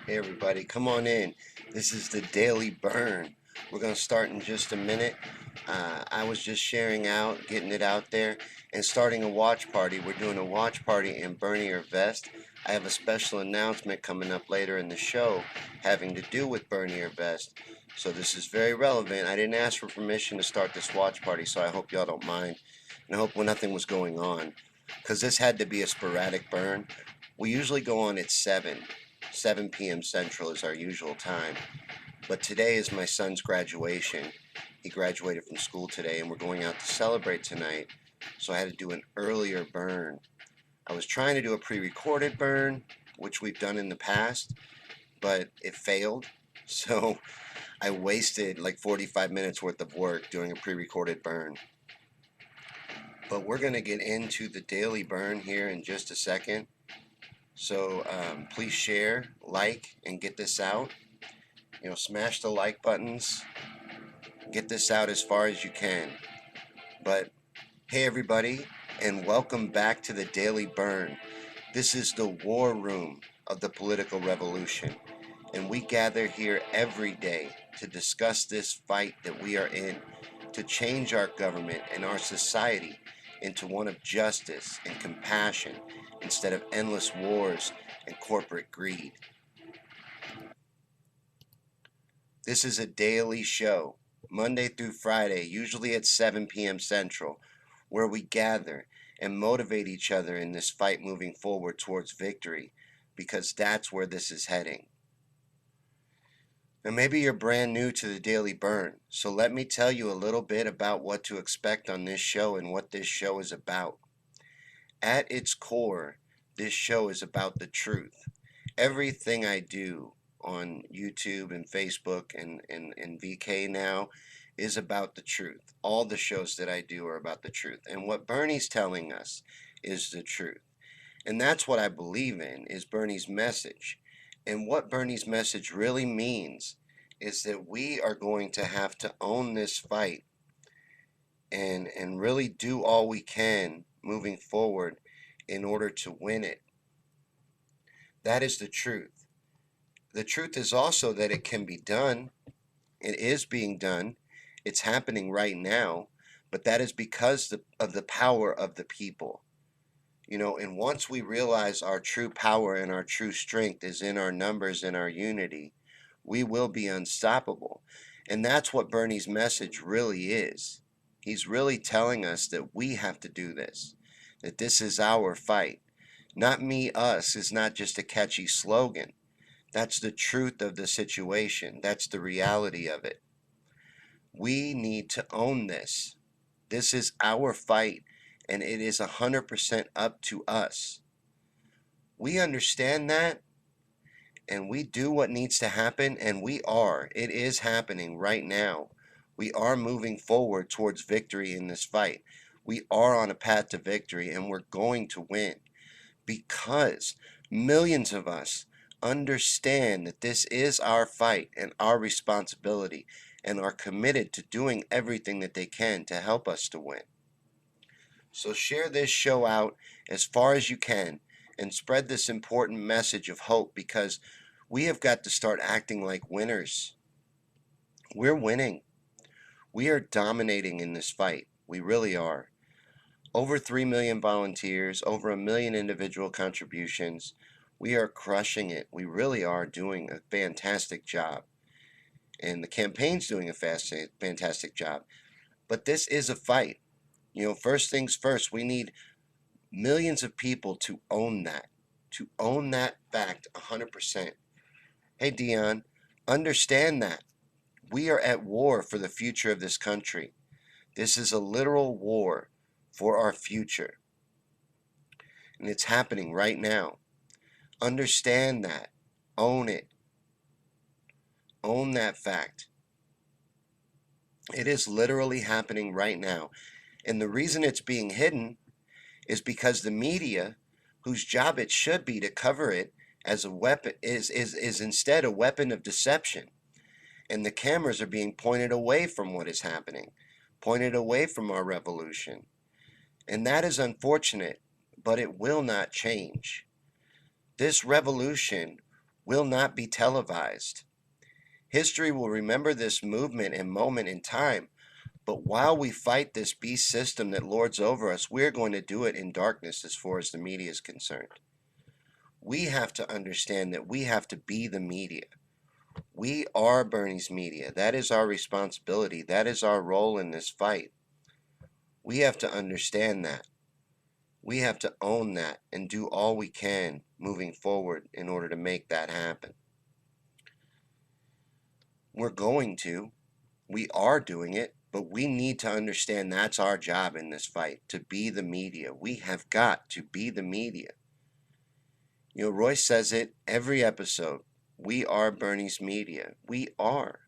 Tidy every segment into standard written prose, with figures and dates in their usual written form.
Hey everybody, come on in. This is the Daily Burn. We're going to start in just a minute. I was just sharing out, getting it out there, and starting a watch party. We're doing a watch party in Bernier Vest. I have a special announcement coming up later in the show having to do with Bernier Vest. So this is very relevant. I didn't ask for permission to start this watch party, so I hope y'all don't mind. And I hope nothing was going on, because this had to be a sporadic burn. We usually go on at 7 p.m. Central is our usual time. But today is my son's graduation. He graduated from school today, and we're going out to celebrate tonight. So I had to do an earlier burn. I was trying to do a pre-recorded burn, which we've done in the past, but it failed. So I wasted like 45 minutes worth of work doing a pre-recorded burn. But we're going to get into the daily burn here in just a second. So please share, like, and get this out. Smash the like buttons. Get this out as far as you can. But hey everybody, and welcome back to the Daily Burn. This is the war room of the political revolution. And we gather here every day to discuss this fight that we are in to change our government and our society into one of justice and compassion instead of endless wars and corporate greed. This is a daily show, Monday through Friday, usually at 7 p.m. Central, where we gather and motivate each other in this fight moving forward towards victory, because that's where this is heading. Now, maybe you're brand new to the Daily Burn, so let me tell you a little bit about what to expect on this show and what this show is about. At its core, this show is about the truth. Everything I do on YouTube and Facebook and VK now is about the truth. All the shows that I do are about the truth. And what Bernie's telling us is the truth. And that's what I believe in, is Bernie's message. And what Bernie's message really means is that we are going to have to own this fight and really do all we can moving forward in order to win it. That is the truth. The truth is also that it can be done. It is being done. It's happening right now. But that is because of the power of the people. And once we realize our true power and our true strength is in our numbers and our unity, We will be unstoppable. And that's what Bernie's message really is. He's really telling us that we have to do this, that this is our fight. Not me, us is not just a catchy slogan. That's the truth of the situation. That's the reality of it. We need to own this. This is our fight, and it is 100% up to us. We understand that, and we do what needs to happen, and we are. It is happening right now. We are moving forward towards victory in this fight. We are on a path to victory, and we're going to win because millions of us understand that this is our fight and our responsibility and are committed to doing everything that they can to help us to win. So share this show out as far as you can and spread this important message of hope because we have got to start acting like winners. We're winning. We are dominating in this fight. We really are. Over 3 million volunteers, over a million individual contributions. We are crushing it. We really are doing a fantastic job. And the campaign's doing a fantastic job. But this is a fight. First things first, we need millions of people to own that fact 100%. Hey, Dion, understand that. We are at war for the future of this country. This is a literal war for our future. And it's happening right now. Understand that. Own it. Own that fact. It is literally happening right now. And the reason it's being hidden is because the media, whose job it should be to cover it as a weapon, is instead a weapon of deception. And the cameras are being pointed away from what is happening, pointed away from our revolution. And that is unfortunate, but it will not change. This revolution will not be televised. History will remember this movement and moment in time, but while we fight this beast system that lords over us, we're going to do it in darkness as far as the media is concerned. We have to understand that we have to be the media. We are Bernie's media. That is our responsibility. That is our role in this fight. We have to understand that. We have to own that and do all we can moving forward in order to make that happen. We're going to. We are doing it, but we need to understand that's our job in this fight, to be the media. We have got to be the media. Royce says it every episode. We are Bernie's media. We are.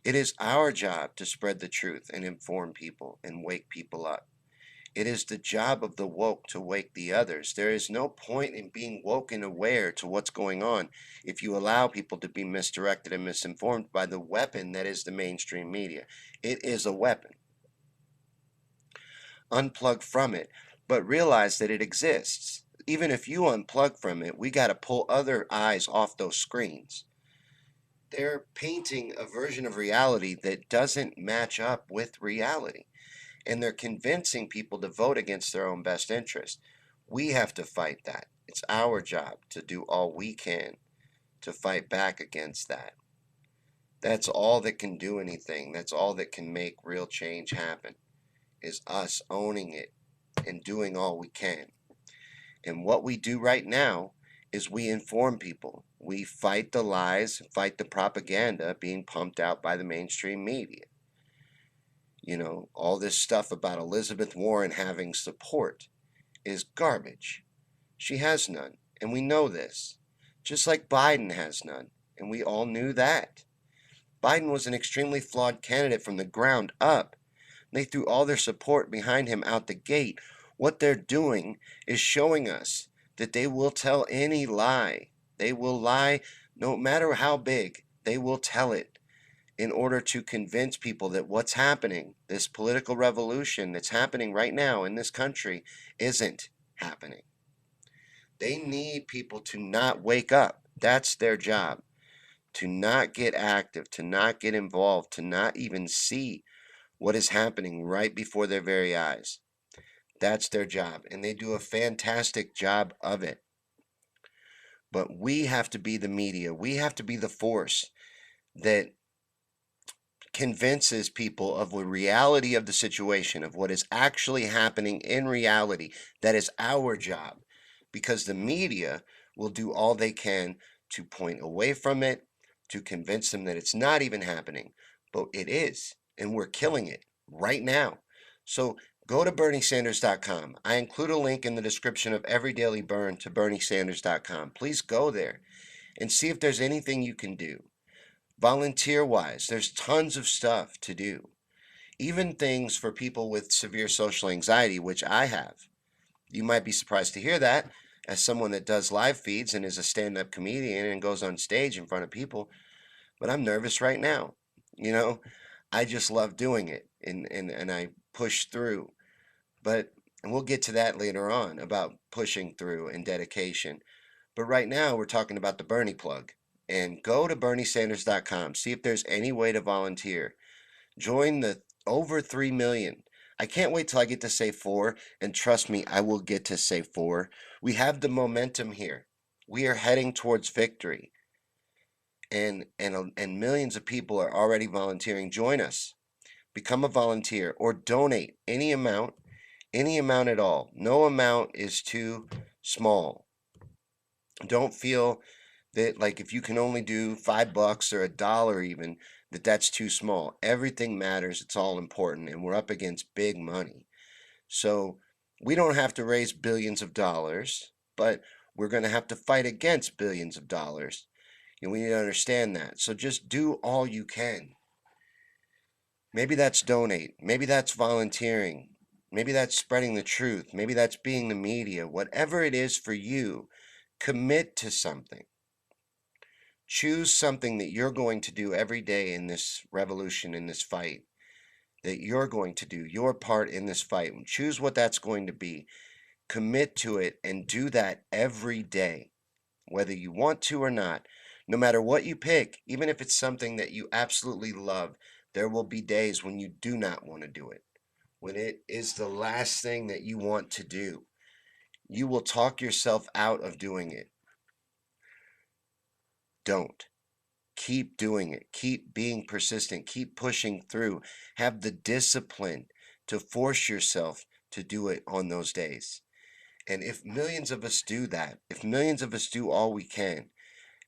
It is our job to spread the truth and inform people and wake people up. It is the job of the woke to wake the others. There is no point in being woke and aware to what's going on if you allow people to be misdirected and misinformed by the weapon that is the mainstream media. It is a weapon. Unplug from it, but realize that it exists. Even if you unplug from it, we got to pull other eyes off those screens. They're painting a version of reality that doesn't match up with reality. And they're convincing people to vote against their own best interest. We have to fight that. It's our job to do all we can to fight back against that. That's all that can do anything. That's all that can make real change happen, is us owning it and doing all we can. And what we do right now is we inform people. We fight the lies, fight the propaganda being pumped out by the mainstream media. All this stuff about Elizabeth Warren having support is garbage. She has none, and we know this. Just like Biden has none, and we all knew that. Biden was an extremely flawed candidate from the ground up. They threw all their support behind him out the gate. What they're doing is showing us that they will tell any lie. They will lie no matter how big. They will tell it in order to convince people that what's happening, this political revolution that's happening right now in this country, isn't happening. They need people to not wake up. That's their job. To not get active, to not get involved, to not even see what is happening right before their very eyes. That's their job, and they do a fantastic job of it. But we have to be the media. We have to be the force. that convinces people of the reality of the situation, of what is actually happening in reality. That is our job, because the media will do all they can to point away from it, to convince them that it's not even happening. But it is, and we're killing it right now. So go to BernieSanders.com. I include a link in the description of every Daily Burn to BernieSanders.com. Please go there and see if there's anything you can do. Volunteer wise, there's tons of stuff to do. Even things for people with severe social anxiety, which I have. You might be surprised to hear that as someone that does live feeds and is a stand up comedian and goes on stage in front of people, but I'm nervous right now. You know, I just love doing it, and I push through. But and we'll get to that later on about pushing through and dedication. But right now, we're talking about the Bernie plug. And go to BernieSanders.com. See if there's any way to volunteer. Join the over 3 million. I can't wait till I get to say 4. And trust me, I will get to say 4. We have the momentum here. We are heading towards victory. And millions of people are already volunteering. Join us. Become a volunteer or donate any amount at all. No amount is too small. Don't feel that, like, if you can only do $5 or $1 even, that's too small. Everything matters. It's all important, and we're up against big money. So we don't have to raise billions of dollars, but we're going to have to fight against billions of dollars. And we need to understand that. So just do all you can. Maybe that's donate. Maybe that's volunteering. Maybe that's spreading the truth. Maybe that's being the media. Whatever it is for you, commit to something. Choose something that you're going to do every day in this revolution, in this fight, that you're going to do your part in this fight. Choose what that's going to be. Commit to it and do that every day, whether you want to or not. No matter what you pick, even if it's something that you absolutely love, there will be days when you do not want to do it, when it is the last thing that you want to do. You will talk yourself out of doing it. Don't. Keep doing it. Keep being persistent. Keep pushing through. Have the discipline to force yourself to do it on those days. And if millions of us do that, if millions of us do all we can,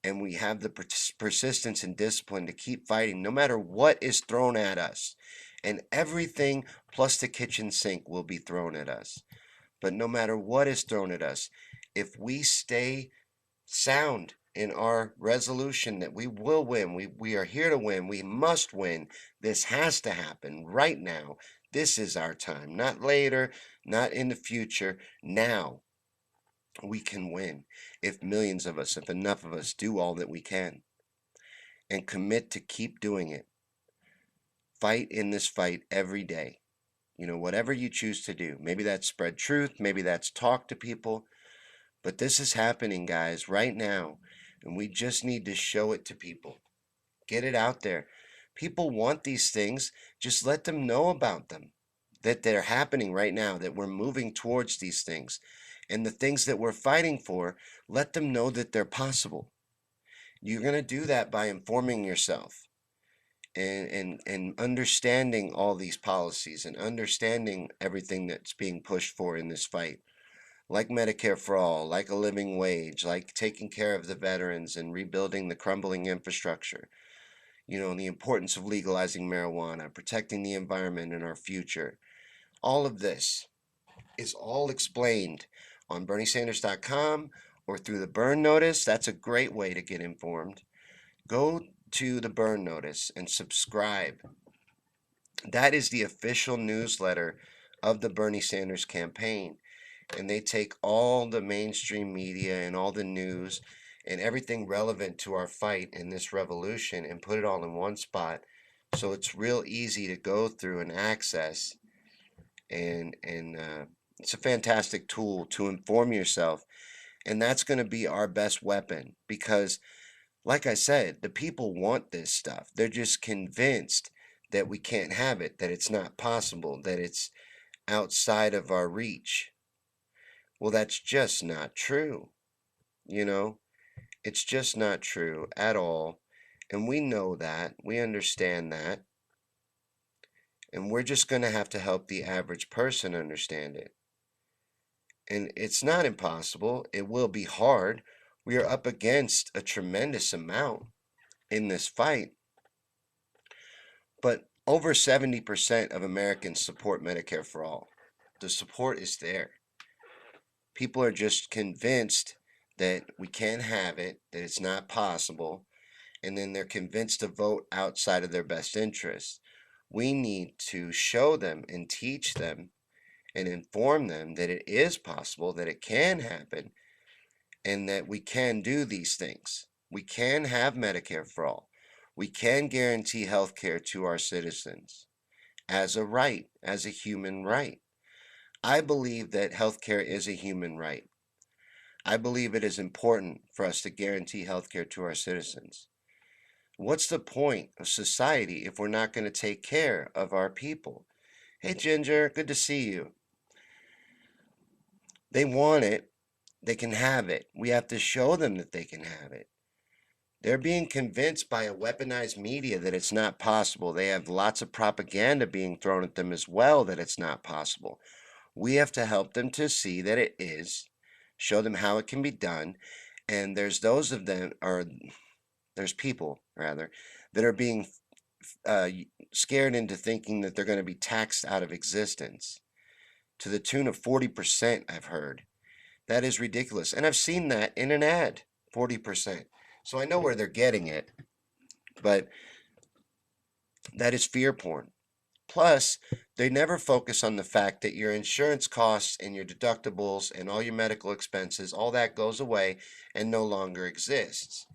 and we have the persistence and discipline to keep fighting no matter what is thrown at us, and everything plus the kitchen sink will be thrown at us. But no matter what is thrown at us, if we stay sound in our resolution that we will win, we are here to win, we must win, this has to happen right now. This is our time, not later, not in the future. Now we can win if millions of us, if enough of us do all that we can and commit to keep doing it. Fight in this fight every day. Whatever you choose to do. Maybe that's spread truth, maybe that's talk to people, but this is happening, guys, right now, and we just need to show it to people. Get it out there. People want these things. Just let them know about them, that they're happening right now, that we're moving towards these things. And the things that we're fighting for, let them know that they're possible. You're going to do that by informing yourself and understanding all these policies and understanding everything that's being pushed for in this fight, like Medicare for all, like a living wage, like taking care of the veterans and rebuilding the crumbling infrastructure, and the importance of legalizing marijuana, protecting the environment and our future. All of this is all explained on BernieSanders.com or through the Bern Notice. That's a great way to get informed. Go to the Bern Notice and subscribe. That is the official newsletter of the Bernie Sanders campaign. And they take all the mainstream media and all the news and everything relevant to our fight in this revolution and put it all in one spot. So it's real easy to go through and access. And it's a fantastic tool to inform yourself. And that's going to be our best weapon because, like I said, the people want this stuff. They're just convinced that we can't have it, that it's not possible, that it's outside of our reach. Well, that's just not true. You know, it's just not true at all. And we know that, we understand that, and we're just going to have to help the average person understand it. And it's not impossible, it will be hard. We are up against a tremendous amount in this fight, but over 70% of Americans support Medicare for all. The support is there. People are just convinced that we can't have it, that it's not possible, and then they're convinced to vote outside of their best interests. We need to show them and teach them and inform them that it is possible, that it can happen, and that we can do these things. We can have Medicare for all. We can guarantee health care to our citizens as a right, as a human right. I believe that health care is a human right. I believe it is important for us to guarantee health care to our citizens. What's the point of society if we're not going to take care of our people? Hey, Ginger, good to see you. They want it. They can have it. We have to show them that they can have it. They're being convinced by a weaponized media that it's not possible. They have lots of propaganda being thrown at them as well that it's not possible. We have to help them to see that it is, show them how it can be done. And there's those of them, or there's people rather, that are being uh, scared into thinking that they're going to be taxed out of existence to the tune of 40%, I've heard. That is ridiculous. And I've seen that in an ad, 40%. So I know where they're getting it, but that is fear porn. Plus, they never focus on the fact that your insurance costs and your deductibles and all your medical expenses, all that goes away and no longer exists.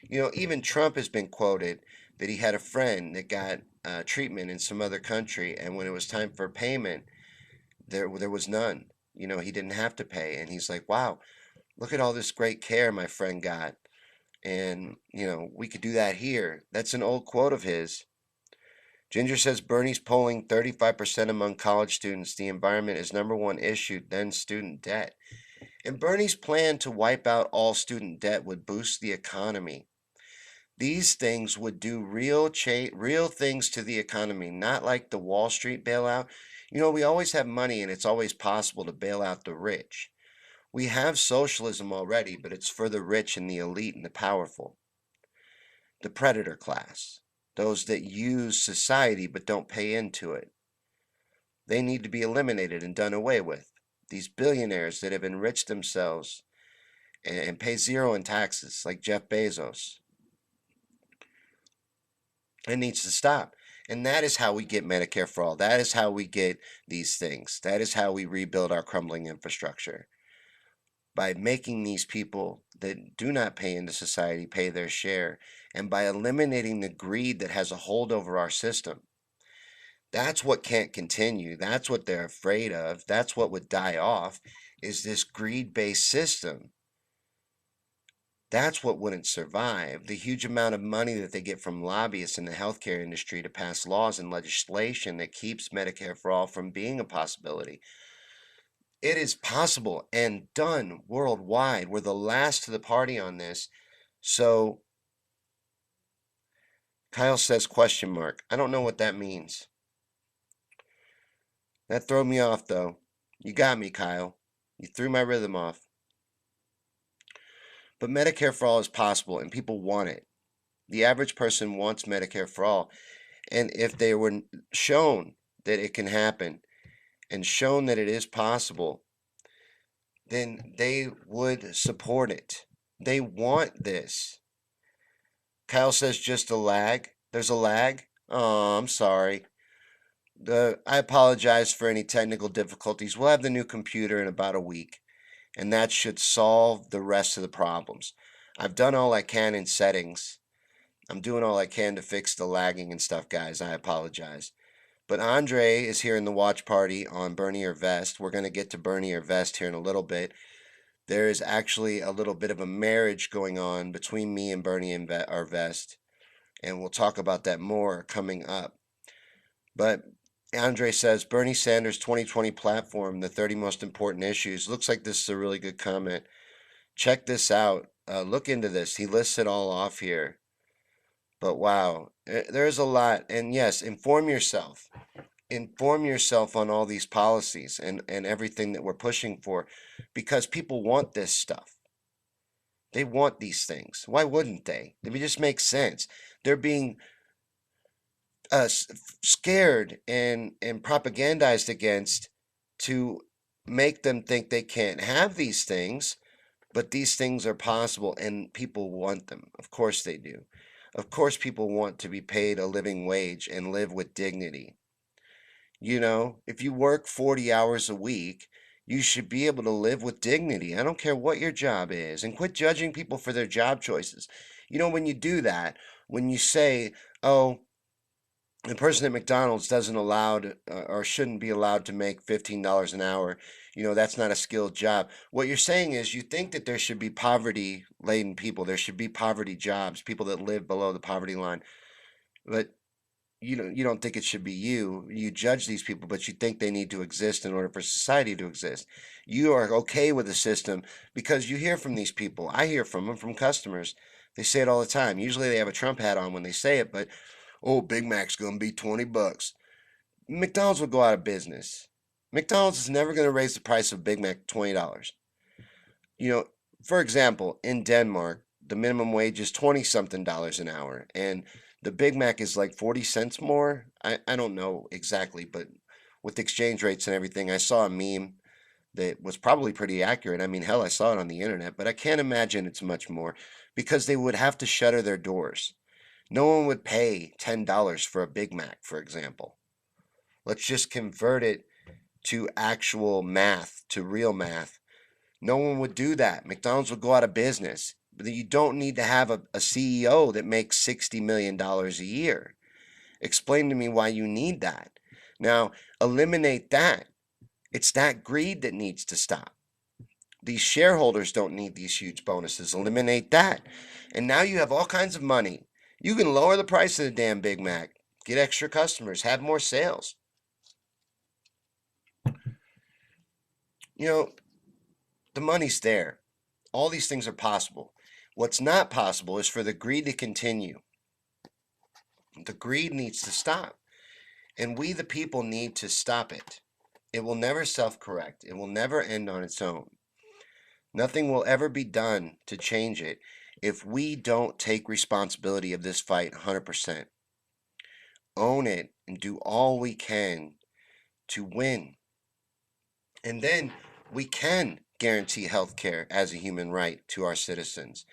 You know, even Trump has been quoted that he had a friend that got treatment in some other country, and when it was time for payment, there was none. You know, he didn't have to pay, and he's like, "Wow, look at all this great care my friend got." And, you know, we could do that here. That's an old quote of his. Ginger says Bernie's polling 35% among college students. The environment is number one issue, then student debt. And Bernie's plan to wipe out all student debt would boost the economy. These things would do real things to the economy, not like the Wall Street bailout. You know, we always have money and it's always possible to bail out the rich. We have socialism already, but it's for the rich and the elite and the powerful. The predator class, those that use society but don't pay into it. They need to be eliminated and done away with. These billionaires that have enriched themselves and pay zero in taxes, like Jeff Bezos, it needs to stop. And that is how we get Medicare for all. That is how we get these things. That is how we rebuild our crumbling infrastructure. By making these people that do not pay into society pay their share, and by eliminating the greed that has a hold over our system. That's what can't continue. That's what they're afraid of. That's what would die off, is this greed-based system. That's what wouldn't survive. The huge amount of money that they get from lobbyists in the healthcare industry to pass laws and legislation that keeps Medicare for all from being a possibility. It is possible and done worldwide. We're the last to the party on this. So Kyle says question mark. I don't know what that means. That threw me off though. You got me, Kyle. You threw my rhythm off. But Medicare for all is possible and people want it. The average person wants Medicare for all. And if they were shown that it can happen and shown that it is possible, then they would support it. They want this. Kyle says just a lag. There's a lag? Oh, I'm sorry. I apologize for any technical difficulties. We'll have the new computer in about a week, and that should solve the rest of the problems. I've done all I can in settings. I'm doing all I can to fix the lagging and stuff, guys. I apologize. But Andre is here in the watch party on Bernie or Vest. We're going to get to Bernie or Vest here in a little bit. There is actually a little bit of a marriage going on between me and Bernie and or Vest, and we'll talk about that more coming up. But Andre says Bernie Sanders 2020 platform, the 30 most important issues. Looks like this is a really good comment. Check this out. Look into this. He lists it all off here. But wow, there's a lot. And yes, inform yourself. Inform yourself on all these policies and everything that we're pushing for because people want this stuff. They want these things. Why wouldn't they? It just makes sense. They're being scared and propagandized against to make them think they can't have these things, but these things are possible and people want them. Of course they do. Of course people want to be paid a living wage and live with dignity. You know, if you work 40 hours a week, you should be able to live with dignity. I don't care what your job is, and quit judging people for their job choices. You know, when you do that, when you say, oh, the person at McDonald's doesn't allowed or shouldn't be allowed to make $15 an hour. You know, that's not a skilled job. What you're saying is you think that there should be poverty laden people. There should be poverty jobs, people that live below the poverty line. But you don't think it should be you. You judge these people, but you think they need to exist in order for society to exist. You are okay with the system because you hear from these people. I hear from them, from customers. They say it all the time. Usually they have a Trump hat on when they say it, but oh, Big Mac's going to be 20 bucks. McDonald's will go out of business. McDonald's is never going to raise the price of Big Mac $20. You know, for example, in Denmark, the minimum wage is 20 something dollars an hour, and the Big Mac is like 40 cents more. I don't know exactly, but with exchange rates and everything, I saw a meme that was probably pretty accurate. I mean, hell, I saw it on the internet, but I can't imagine it's much more because they would have to shutter their doors. No one would pay $10 for a Big Mac, for example. Let's just convert it to actual math, to real math. No one would do that. McDonald's would go out of business. But you don't need to have a CEO that makes $60 million a year. Explain to me why you need that. Now, eliminate that. It's that greed that needs to stop. These shareholders don't need these huge bonuses. Eliminate that. And now you have all kinds of money. You can lower the price of the damn Big Mac, get extra customers, have more sales. You know, the money's there. All these things are possible. What's not possible is for the greed to continue. The greed needs to stop. And we, the people, need to stop it. It will never self correct, it will never end on its own. Nothing will ever be done to change it if we don't take responsibility of this fight 100%. Own it and do all we can to win. And then we can guarantee health care as a human right to our citizens.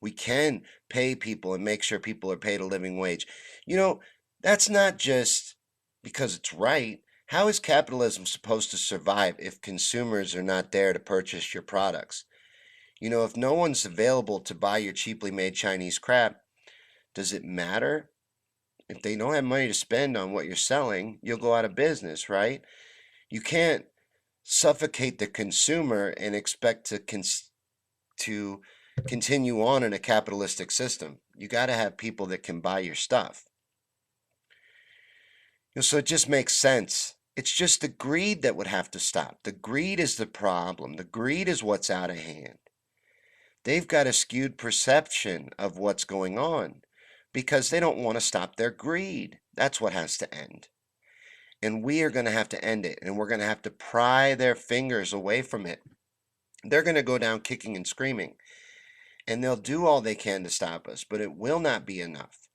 We can pay people and make sure people are paid a living wage. You know, that's not just because it's right. How is capitalism supposed to survive if consumers are not there to purchase your products? You know, if no one's available to buy your cheaply made Chinese crap, does it matter? If they don't have money to spend on what you're selling, you'll go out of business, right? You can't suffocate the consumer and expect to continue on in a capitalistic system. You got to have people that can buy your stuff. So it just makes sense. It's just the greed that would have to stop. The greed is the problem. The greed is what's out of hand. They've got a skewed perception of what's going on because they don't want to stop their greed. That's what has to end. And we are going to have to end it. And we're going to have to pry their fingers away from it. They're going to go down kicking and screaming. And they'll do all they can to stop us, but it will not be enough.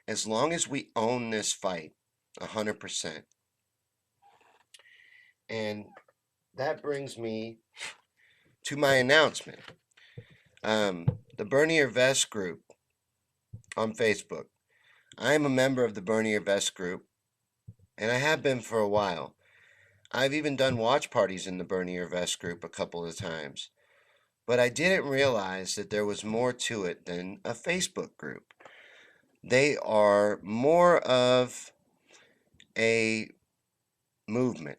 As long as we own this fight 100%. And that brings me to my announcement. The Bernie Your Vest group on Facebook. I am a member of the Bernie Your Vest group, and I have been for a while. I've even done watch parties in the Bernie Your Vest group a couple of times. But I didn't realize that there was more to it than a Facebook group. They are more of a movement,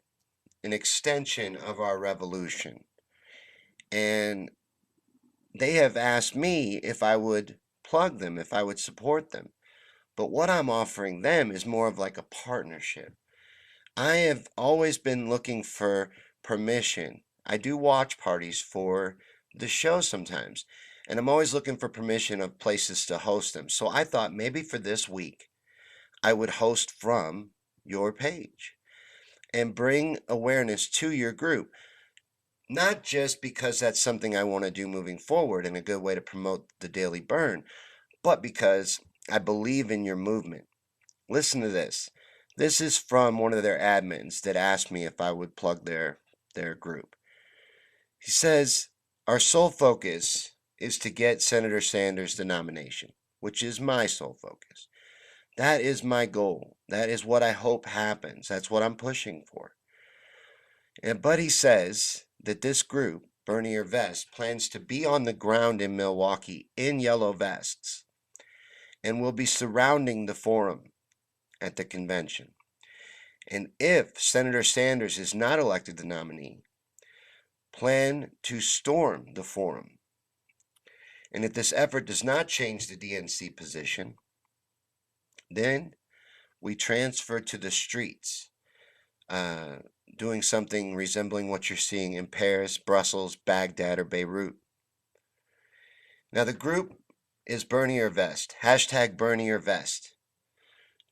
an extension of our revolution. And they have asked me if I would plug them, if I would support them. But what I'm offering them is more of like a partnership. I have always been looking for permission. I do watch parties for the show sometimes. And I'm always looking for permission of places to host them. So I thought maybe for this week, I would host from your page and bring awareness to your group. Not just because that's something I want to do moving forward and a good way to promote the Daily Burn, but because I believe in your movement. Listen to this. This is from one of their admins that asked me if I would plug their group. He says, "Our sole focus is to get Senator Sanders the nomination, which is my sole focus. That is my goal. That is what I hope happens. That's what I'm pushing for." But he says that this group, Bernier Vest, plans to be on the ground in Milwaukee in yellow vests and will be surrounding the forum at the convention. And if Senator Sanders is not elected the nominee, plan to storm the forum. And if this effort does not change the DNC position, then we transfer to the streets, uh, doing something resembling what you're seeing in Paris, Brussels, Baghdad, or Beirut. Now, the group is Bernier Vest, hashtag Bernier Vest.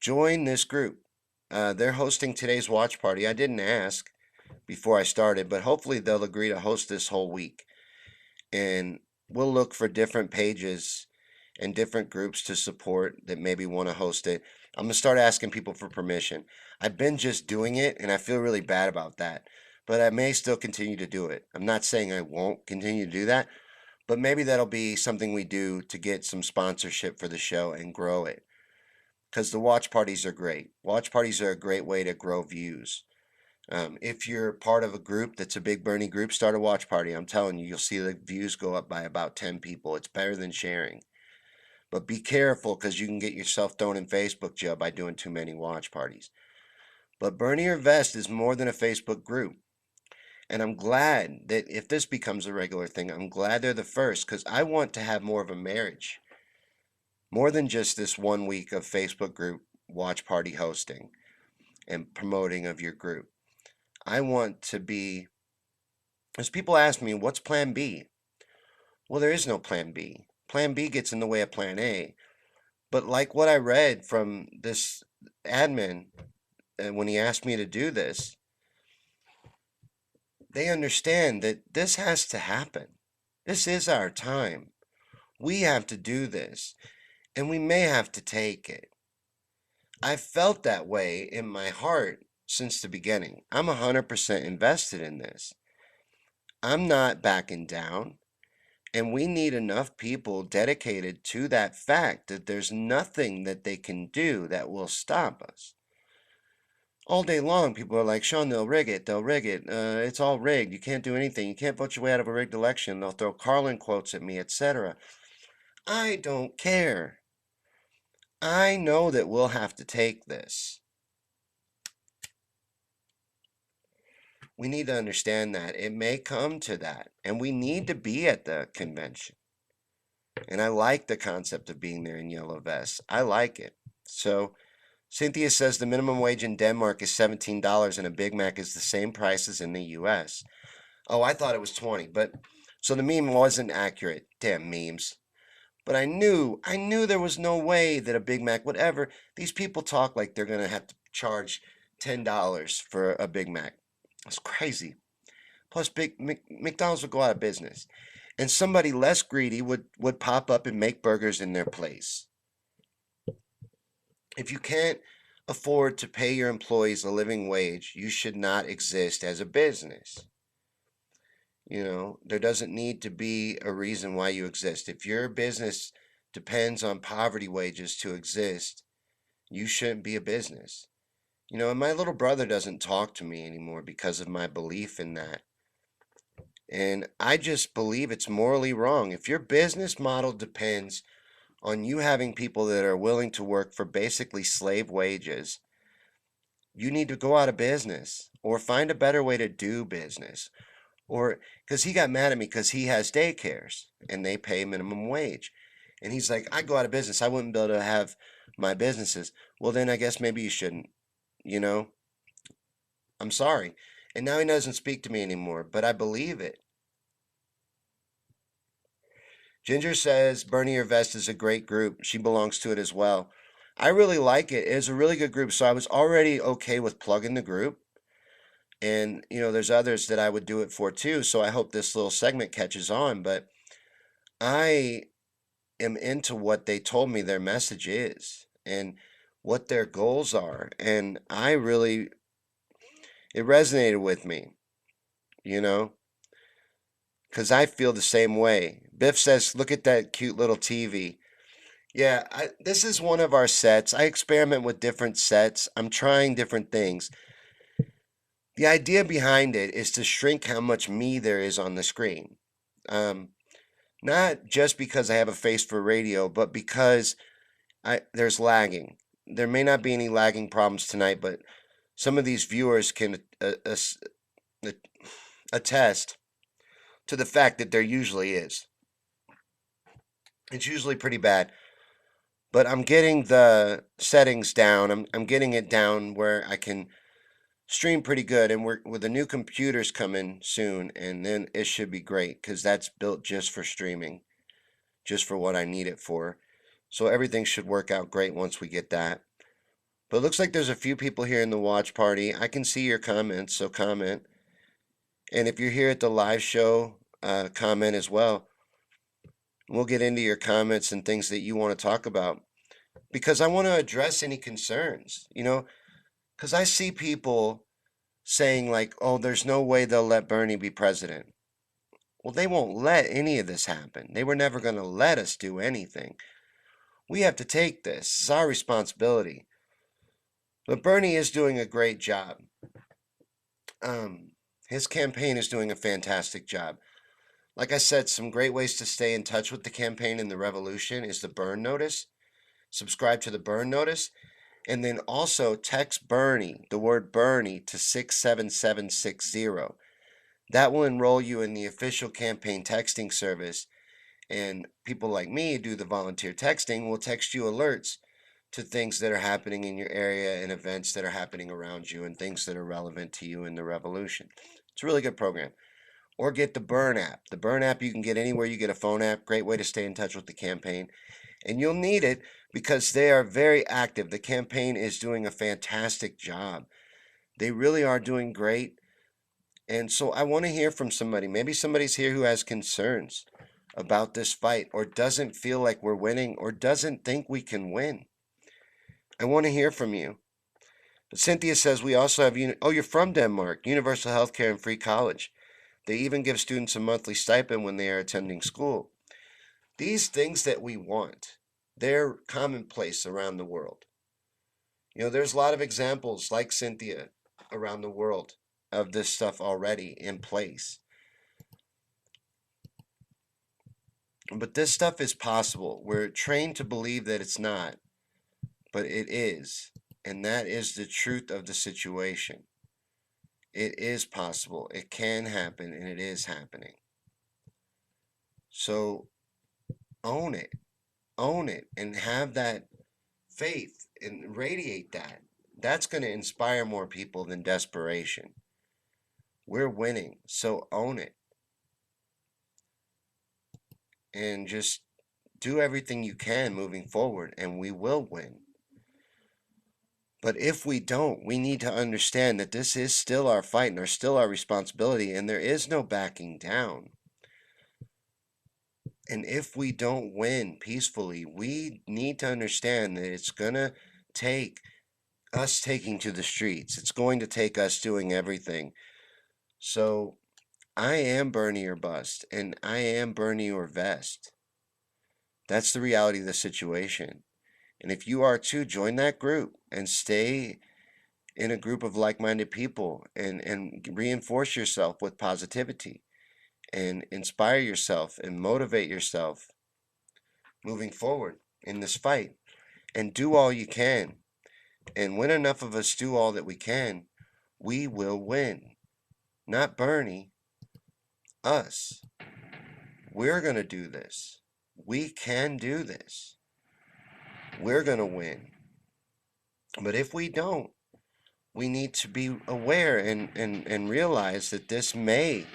Join this group. They're hosting today's watch party. I didn't ask before I started, but hopefully they'll agree to host this whole week. And we'll look for different pages and different groups to support that maybe want to host it. I'm going to start asking people for permission. I've been just doing it, and I feel really bad about that. But I may still continue to do it. I'm not saying I won't continue to do that, but maybe that'll be something we do to get some sponsorship for the show and grow it. Because the watch parties are great. Watch parties are a great way to grow views. If you're part of a group that's a big Bernie group, start a watch party. I'm telling you, you'll see the views go up by about 10 people. It's better than sharing. But be careful because you can get yourself thrown in Facebook jail by doing too many watch parties. But Bernier Vest is more than a Facebook group. And I'm glad that if this becomes a regular thing, I'm glad they're the first because I want to have more of a marriage. More than just this 1 week of Facebook group watch party hosting and promoting of your group. I want to be, as people ask me, what's plan B? Well, there is no plan B. Plan B gets in the way of plan A. But like what I read from this admin when he asked me to do this, they understand that this has to happen. This is our time. We have to do this, and we may have to take it. I've felt that way in my heart since the beginning. I'm 100% invested in this. I'm not backing down. And we need enough people dedicated to that fact that there's nothing that they can do that will stop us. All day long, people are like, "Sean, they'll rig it. They'll rig it. It's all rigged. You can't do anything. You can't vote your way out of a rigged election. They'll throw Carlin quotes at me, etc." I don't care. I know that we'll have to take this. We need to understand that it may come to that, and we need to be at the convention. And I like the concept of being there in yellow vests. I like it. So Cynthia says the minimum wage in Denmark is $17 and a Big Mac is the same price as in the US. Oh, I thought it was 20, but so the meme wasn't accurate. Damn memes. But I knew there was no way that a Big Mac would ever. These people talk like they're going to have to charge $10 for a Big Mac. It's crazy. Plus, McDonald's would go out of business. And somebody less greedy would pop up and make burgers in their place. If you can't afford to pay your employees a living wage, you should not exist as a business. There doesn't need to be a reason why you exist. If your business depends on poverty wages to exist, you shouldn't be a business. And my little brother doesn't talk to me anymore because of my belief in that. And I just believe it's morally wrong. If your business model depends on you having people that are willing to work for basically slave wages, you need to go out of business or find a better way to do business. Or because he got mad at me because he has daycares and they pay minimum wage. And he's like, "I go out of business. I wouldn't be able to have my businesses." Well, then I guess maybe you shouldn't. You know, I'm sorry. And now he doesn't speak to me anymore, but I believe it. Ginger says Bernie Your Vest is a great group. She belongs to it as well. I really like it. It's a really good group. So I was already okay with plugging the group. And, there's others that I would do it for too. So I hope this little segment catches on. But I am into what they told me their message is and what their goals are. And it resonated with me, you know, because I feel the same way. Biff says, look at that cute little TV. Yeah, this is one of our sets. I experiment with different sets. I'm trying different things. The idea behind it is to shrink how much me there is on the screen. Um, Not just because I have a face for radio, but because there's lagging. There may not be any lagging problems tonight, but some of these viewers can attest to the fact that there usually is. It's usually pretty bad. But I'm getting the settings down. I'm getting it down where I can stream pretty good. And we're with the new computers coming soon, and then it should be great because that's built just for streaming, just for what I need it for. So everything should work out great once we get that. But it looks like there's a few people here in the watch party. I can see your comments, so comment. And if you're here at the live show, comment as well. We'll get into your comments and things that you want to talk about because I want to address any concerns, because I see people saying, like, oh, there's no way they'll let Bernie be president. Well, they won't let any of this happen. They were never going to let us do anything. We have to take this. It's our responsibility. But Bernie is doing a great job. Um, his campaign is doing a fantastic job. Like I said, some great ways to stay in touch with the campaign and the revolution is the Bern Notice. Subscribe to the Bern Notice. And then also text Bernie, the word Bernie, to 67760. That will enroll you in the official campaign texting service. And people like me do the volunteer texting will text you alerts to things that are happening in your area and events that are happening around you and things that are relevant to you in the revolution. It's a really good program. Or get the Bern app. The Bern app you can get anywhere you get a phone app. Great way to stay in touch with the campaign. And you'll need it because they are very active. The campaign is doing a fantastic job. They really are doing great. And so I want to hear from somebody. Maybe somebody's here who has concerns about this fight or doesn't feel like we're winning or doesn't think we can win. I want to hear from you. But Cynthia says we also have, oh, you're from Denmark, universal health care and free college. They even give students a monthly stipend when they are attending school. These things that we want, they're commonplace around the world. There's a lot of examples like Cynthia around the world of this stuff already in place. But this stuff is possible. We're trained to believe that it's not, but it is. And that is the truth of the situation. It is possible. It can happen, and it is happening. So own it. Own it and have that faith and radiate that. That's going to inspire more people than desperation. We're winning, so own it. And just do everything you can moving forward, and we will win. But if we don't, we need to understand that this is still our fight and still our responsibility, and there is no backing down. And if we don't win peacefully, we need to understand that it's going to take us taking to the streets. It's going to take us doing everything. So I am Bernie or bust, and I am Bernie or vest. That's the reality of the situation. And if you are too, join that group and stay in a group of like-minded people and reinforce yourself with positivity and inspire yourself and motivate yourself moving forward in this fight and do all you can. And when enough of us do all that we can, we will win. Not Bernie, us. We're going to do this. We can do this. We're going to win. But if we don't, we need to be aware and realize that this may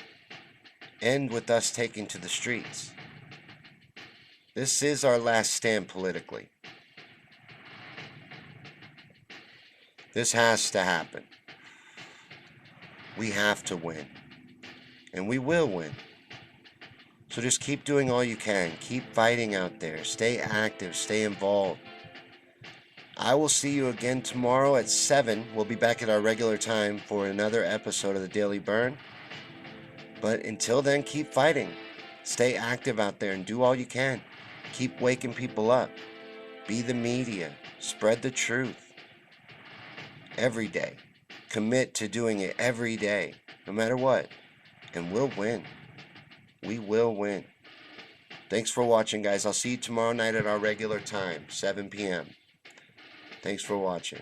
end with us taking to the streets. This is our last stand politically. This has to happen. We have to win. And we will win. So just keep doing all you can. Keep fighting out there. Stay active. Stay involved. I will see you again tomorrow at 7. We'll be back at our regular time for another episode of the Daily Bern. But until then, keep fighting. Stay active out there and do all you can. Keep waking people up. Be the media. Spread the truth. Every day. Commit to doing it every day, no matter what. And we'll win. We will win. Thanks for watching, guys. I'll see you tomorrow night at our regular time, 7 p.m. Thanks for watching.